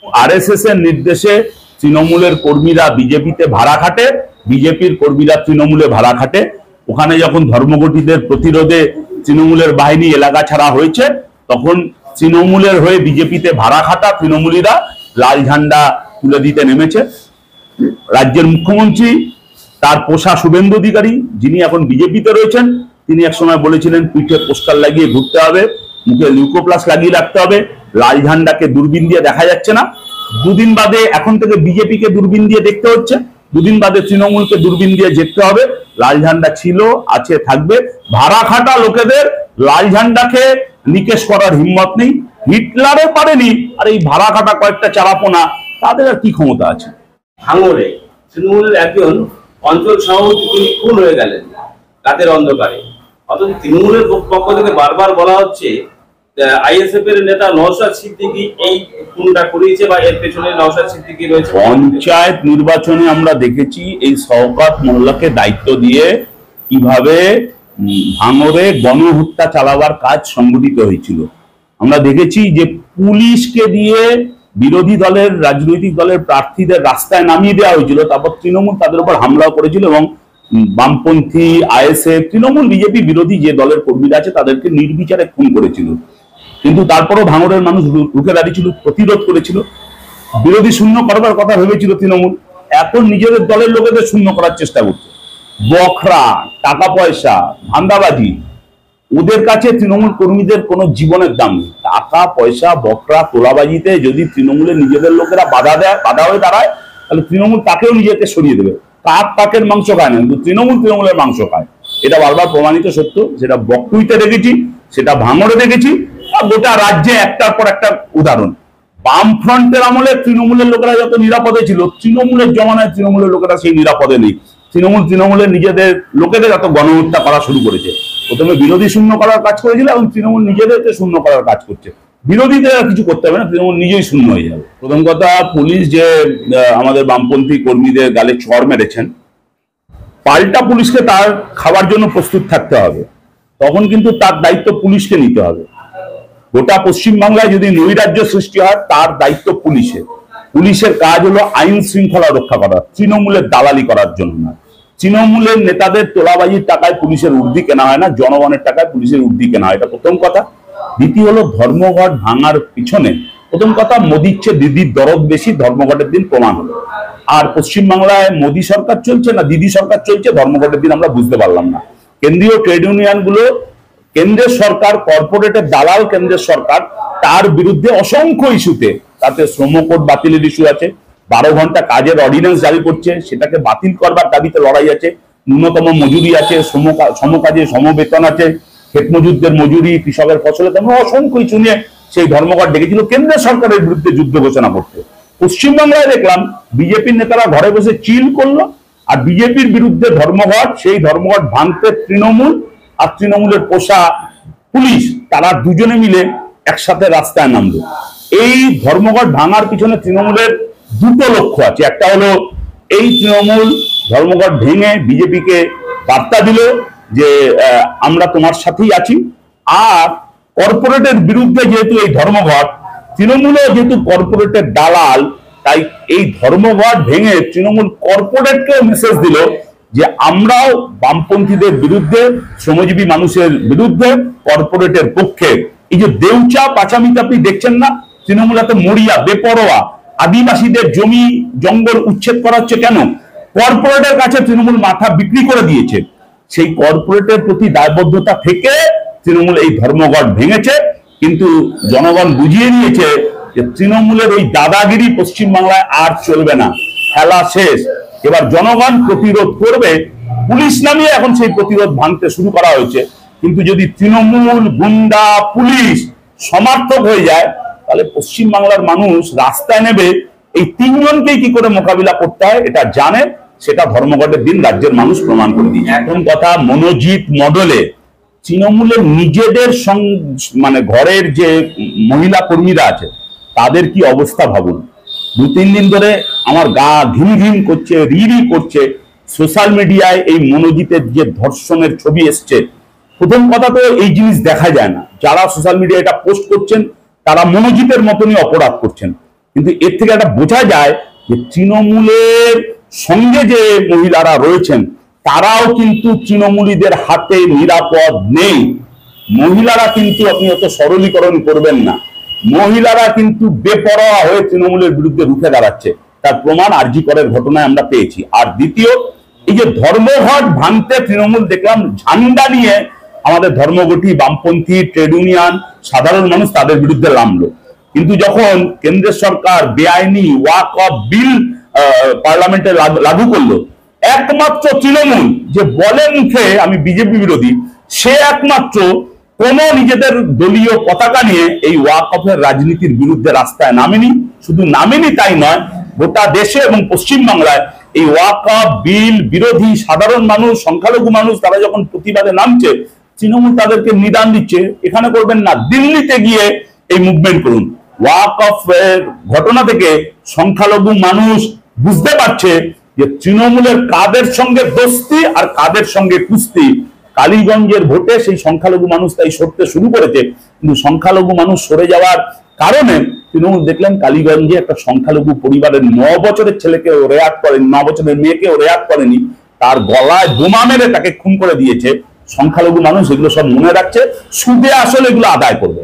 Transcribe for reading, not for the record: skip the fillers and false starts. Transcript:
RSS এর নির্দেশে তৃণমূলের কর্মীরা বিজেপিতে ভাড়া খাটে, বিজেপির কর্মীরা তৃণমূলে ভাড়া খাটে। ওখানে যখন ধর্মঘটীদের প্রতিরোধে তৃণমূলের বাহিনী এলাকা ছাড়া হয়েছে, তখন তৃণমূলের হয়ে বিজেপিতে ভাড়া খাটা তৃণমূলীরা লাল ঝান্ডা তুলে দিতে নেমেছে। রাজ্যের মুখ্যমন্ত্রী তার পোষা শুভেন্দু অধিকারী, যিনি এখন বিজেপিতে রয়েছেন, তিনি একসময় বলেছিলেন পিঠে পোস্টার লাগিয়ে ঘুরতে হবে, মুখে লিউকোপ্লাস লাগিয়ে রাখতে হবে, লাল ঝান্ডাকে দূরবীন দিয়ে দেখা যাচ্ছে না। দুদিন বাদে এখন থেকে বিজেপিকে দূরবীন দিয়ে দেখতে হচ্ছে, দুদিন বাদে তৃণমূলকে দূরবীন দিয়ে দেখতে হবে। লাল ঝান্ডা ছিল, আছে, থাকবে। ভাড়া খাটা লোকেদের লাল ঝান্ডাকে নিকেশ করার হিম্মত নেই। হিটলারে পারেনি, আর এই ভাড়া খাটা কয়েকটা চারাপোনা তাদের আর কি ক্ষমতা আছে? ভাঙড়ে তৃণমূলের একজন অঞ্চল সভাপতি তিনি খুন হয়ে গেলেন রাতের অন্ধকারে। অথচ তৃণমূলের পক্ষ থেকে বারবার বলা হচ্ছে আইএসএফ এর নেতা নওশাদ সিদ্দিকী এই খুনটা করিয়েছে বা এর পেছনে নওশাদ সিদ্দিকী রয়েছে। পঞ্চায়েত নির্বাচনে আমরা দেখেছি এই শওকত মোল্লাকে দায়িত্ব দিয়ে কিভাবে ভাঙড়ে গণহত্যা চালাবার কাজ সংগঠিত হয়েছিল। আমরা দেখেছি যে পুলিশকে দিয়ে বিরোধী দলের রাজনৈতিক দলের প্রার্থীদের রাস্তায় নামিয়ে দেওয়া হয়েছিল, তারপর তৃণমূল তাদের উপর হামলাও করেছিল এবং বামপন্থী, আইএসএফ, তৃণমূল, বিজেপি বিরোধী যে দলের কর্মীরা আছে তাদেরকে নির্বিচারে খুন করেছিল। কিন্তু তারপরও ভাঙড়ের মানুষ রুখে দাঁড়িয়েছিল, প্রতিরোধ করেছিল। বিরোধী শূন্য করবার কথা ভেবেছিল তৃণমূল, এখন নিজেদের দলের লোকেদের শূন্য করার চেষ্টা করছে। বখরা, টাকা পয়সা, ধান্দাবাজি, ওদের কাছে তৃণমূল কর্মীদের কোনো জীবনের দাম নেই। টাকা পয়সা, বখরা, তোলাবাজিতে যদি তৃণমূলের নিজেদের লোকেরা বাধা হয়ে দাঁড়ায়, তাহলে তৃণমূল তাকেও নিজেকে সরিয়ে দেবে। কাকের মাংস খায় না, কিন্তু তৃণমূলের মাংস খায়। এটা বারবার প্রমাণিত সত্য। সেটা বকটুইতে দেখেছি, সেটা ভাঙড়ে দেখেছি, আর গোটা রাজ্যে একটার পর একটা উদাহরণ। বামফ্রন্টের আমলে তৃণমূলের লোকেরা যত নিরাপদে ছিল, তৃণমূলের জমানায় তৃণমূলের লোকেরা সেই নিরাপদে নেই। তৃণমূলের নিজেদের লোকেদের এত গণহত্যা করা শুরু করেছে। প্রথমে বিরোধী শূন্য করার কাজ করেছিল, এবং তৃণমূল নিজেদেরকে শূন্য করার কাজ করছে। বিরোধীদের আর কিছু করতে হবে না, তৃণমূল নিজেই শূন্য হয়ে যাবে। প্রথম কথা, পুলিশ যে আমাদের বামপন্থী কর্মীদের গালে চড় মেরেছেন, পাল্টা পুলিশকে তার খাবার জন্য প্রস্তুত থাকতে হবে। তখন কিন্তু তার দায়িত্ব পুলিশকে নিতে হবে। গোটা পশ্চিমবাংলায় যদি নৈরাজ্য সৃষ্টি হয়, তার দায়িত্ব পুলিশের। পুলিশের কাজ হলো আইন শৃঙ্খলা রক্ষা করা, তৃণমূলের দালালি করার জন্য না। তৃণমূলের নেতাদের তোলাবাজির টাকায় পুলিশের উর্দি কেনা হয় না, জনগণের টাকায় পুলিশের উর্দি কেনা হয়। এটা প্রথম কথা। দ্বিতীয় হলো, ধর্মঘট ভাঙার পিছনে প্রথম কথা, মোদির চেয়ে দিদির দরদ বেশি, ধর্মঘটের দিন প্রমাণ হলো। আর পশ্চিমবাংলায় মোদী সরকার চলছে না দিদি সরকার চলছে, ধর্মঘটের দিন আমরা বুঝতে পারলাম না। কেন্দ্রীয় ট্রেড ইউনিয়ন গুলো, কেন্দ্রের সরকার, কর্পোরেটের দালাল কেন্দ্রের সরকার, তার বিরুদ্ধে অসংখ্য ইস্যুতে, তাতে শ্রম কোড বাতিলের ইস্যু আছে, 12 ঘন্টা কাজের অর্ডিন্যান্স জারি করছে, সেটাকে বাতিল করবার দাবিতে লড়াই আছে, ন্যূনতম মজুরি আছে, সমকাজে সমবেতন আছে, ক্ষেত মজুরদের মজুরি, কৃষকের ফসলের দাম, অসংখ্য ইস্যু নিয়ে সেই ধর্মঘট ডেকেছিল কেন্দ্রের সরকারের বিরুদ্ধে যুদ্ধ ঘোষণা করতে। পশ্চিমবাংলায় দেখলাম বিজেপির নেতারা ঘরে বসে চিল করলো, আর বিজেপির বিরুদ্ধে ধর্মঘট, সেই ধর্মঘট ভাঙতে তৃণমূল আর তৃণমূলের পোষা পুলিশ, তারা দুজনে মিলে একসাথে রাস্তায় নামলো। এই ধর্মঘট ভাঙার পিছনে তৃণমূলের দুটো লক্ষ্য আছে। একটা হলো, এই তৃণমূল ধর্মঘট ভেঙে বিজেপিকে বার্তা দিল যে আমরা তোমার সাথেই আছি। আর কর্পোরেটের বিরুদ্ধে যেহেতু এই ধর্মঘট, তৃণমূলও যেহেতু কর্পোরেটের দালাল, তাই এই ধর্মঘট ভেঙে তৃণমূল কর্পোরেটকেও মেসেজ দিল যে আমরাও বামপন্থীদের বিরুদ্ধে, শ্রমজীবী মানুষের বিরুদ্ধে, কর্পোরেটের পক্ষে। এই যে দেউচা পাচামিতে আপনি দেখছেন না, তৃণমূল এত মরিয়া, বেপরোয়া, আদিবাসীদের জমি জঙ্গল উচ্ছেদ করা হচ্ছে কেন? কর্পোরেটের কাছে তৃণমূল মাথা বিক্রি করে দিয়েছে। সেই কর্পোরেটের প্রতি দায়বদ্ধতা থেকে তৃণমূল এই ধর্মঘট ভেঙেছে। কিন্তু জনগণ বুঝিয়ে নিয়েছে যে তৃণমূলের ওই দাদাগিরি পশ্চিমবাংলায় আর চলবে না, খেলা শেষ। এবার জনগণ প্রতিরোধ করবে, পুলিশ নামিয়ে এখন সেই প্রতিরোধ ভাঙতে শুরু করা হয়েছে। কিন্তু যদি তৃণমূল, গুন্ডা, পুলিশ সমার্থক হয়ে যায়, তাহলে পশ্চিমবাংলার মানুষ রাস্তায় নেবে। এই তিনজনকেই কি করে মোকাবিলা করতে হয় এটা জানে, সেটা ধর্মঘটের দিন রাজ্যের মানুষ প্রমাণ করে দিয়েছে। এখন কথা, মনোজিৎ মডেলে তৃণমূলের নিজেদের মানে ঘরের যে মহিলা কর্মীরা আছে, তাদের কি অবস্থা ভাবুন। 2-3 দিন ধরে আমার গা ঘিম ঘিম করছে, রি করছে। সোশ্যাল মিডিয়ায় এই মনোজিতের যে ধর্ষণের ছবি এসছে, প্রথম কথা তো এই জিনিস দেখা যায় না। যারা সোশ্যাল মিডিয়ায় এটা পোস্ট করছেন, তারা মনোজিতের মতনই অপরাধ করছেন। কিন্তু এর থেকে একটা বোঝা যায় যে তৃণমূলের সঙ্গে যে মহিলারা রয়েছেন তারাও কিন্তু তৃণমূলীদের হাতে নিরাপদ নেই। মহিলারা কিন্তু আপনি অত সরলীকরণ করবেন না, মহিলারা কিন্তু বেপরোয়া হয়ে তৃণমূলের বিরুদ্ধে রুখে দাঁড়াচ্ছে। তার প্রমাণ আরজি করের ঘটনায় আমরা পেয়েছি। আর দ্বিতীয়, এই যে ধর্মঘট ভাঙতে তৃণমূল দেখলাম ঝান্ডা নিয়ে আমাদের ধর্মঘটি, বামপন্থী, ট্রেড ইউনিয়ন, সাধারণ মানুষ তাদের বিরুদ্ধে নামলো। কিন্তু যখন কেন্দ্রের সরকার বেআইনি ওয়াকফ বিল পার্লামেন্টে লাগু করলো, একমাত্র তৃণমূল যে বলে মুখে আমি বিজেপি বিরোধী, সে একমাত্র কোন নিজেদের দলীয় পতাকা নিয়ে এই ওয়াকফের রাজনীতির বিরুদ্ধে রাস্তায় নামেনি। শুধু নামেনি তাই নয়, গোটা দেশে এবং পশ্চিমবাংলায় এই ওয়াকফ বিল বিরোধী সাধারণ মানুষ, সংখ্যালঘু মানুষ তারা যখন প্রতিবাদে নামছে, তৃণমূল তাদেরকে নিদান দিচ্ছে, এখানে করবেন না, দিল্লিতে গিয়ে এই মুভমেন্ট করুন। ওয়াকফের ঘটনা থেকে সংখ্যালঘু মানুষ বুঝতে পারছে যে তৃণমূলের কাদের সঙ্গে দোস্তি আর কাদের সঙ্গে কুস্তি। কালীগঞ্জের ভোটে সেই সংখ্যালঘু মানুষ তাই সরতে শুরু করেছে, কিন্তু সংখ্যালঘু মানুষ সরে যাওয়ার কারণে তৃণমূল দেখলেন কালীগঞ্জে একটা সংখ্যালঘু পরিবারের 9 বছরের ছেলেকেও রেয়াত করেনি, 9 বছরের মেয়েকেও রেয়াত করেনি, তার গলায় বোমা মেরে তাকে খুন করে দিয়েছে। সংখ্যালঘু মানুষ এগুলো সব মনে রাখছে, সুদে আসলে এগুলো আদায় করবে।